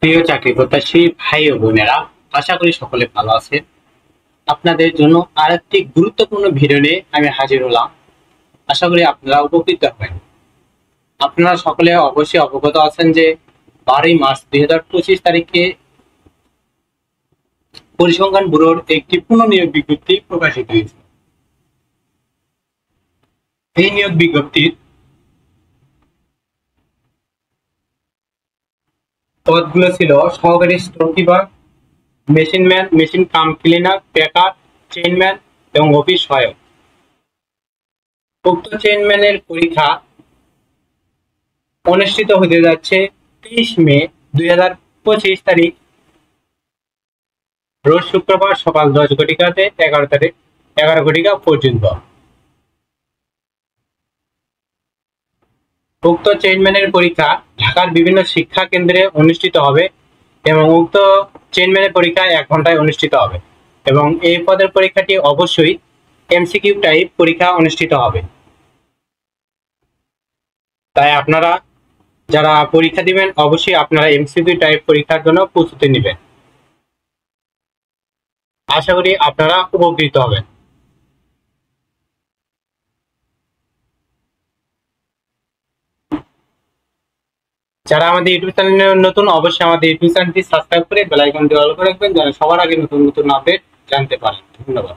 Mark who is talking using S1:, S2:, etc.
S1: প্রিয় চাকরি প্রত্যাশী ভাই ও বোনেরা, আশা করি সকলে ভালো আছেন। আপনাদের জন্য আরেকটি গুরুত্বপূর্ণ ভিডিও নিয়ে আমি হাজির হলাম। আশা করি আপনারা উপকৃত হবেন। আপনারা সকলে অবশ্যই অবগত আছেন যে 12 মার্চ 2025 তারিখে পরিসংখ্যান ব্যুরোর একটি পুনঃনিয়োগ বিজ্ঞপ্তি প্রকাশিত হয়েছে। এই নিয়োগ বিজ্ঞপ্তির পদগুলো ছিল সহকারী স্টোর কিপার, মেশিনম্যান, মেশিন কাম ক্লিনার, প্যাকার, চেইনম্যান এবং অফিস সহায়ক। উক্ত চেইনম্যানের পরীক্ষা অনুষ্ঠিত হতে যাচ্ছে 30 মে 2025 তারিখ, রোজ শুক্রবার সকাল 10 ঘটিকা থেকে 11 ঘটিকা পর্যন্ত। উক্ত চেইনম্যানের পরীক্ষা ঢাকার বিভিন্ন শিক্ষা কেন্দ্রে অনুষ্ঠিত হবে এবং উক্ত চেইনম্যানের পরীক্ষা 1 ঘন্টায় অনুষ্ঠিত হবে এবং এই পদের পরীক্ষাটি অবশ্যই এমসিকিউ টাইপ পরীক্ষা অনুষ্ঠিত হবে। তাই আপনারা যারা পরীক্ষা দিবেন অবশ্যই আপনারা এমসিকিউ টাইপ পরীক্ষার জন্য প্রস্তুতি নেবেন। আশা করি আপনারা উপকৃত হবেন। যারা আমাদের ইউটিউব চ্যানেলে নতুন, অবশ্যই আমাদের ইউটিউব চ্যানেলটি সাবস্ক্রাইব করে বেল আইকনটি অল করে রাখবেন যেন সবার আগে নতুন নতুন আপডেট জানতে পারেন। ধন্যবাদ।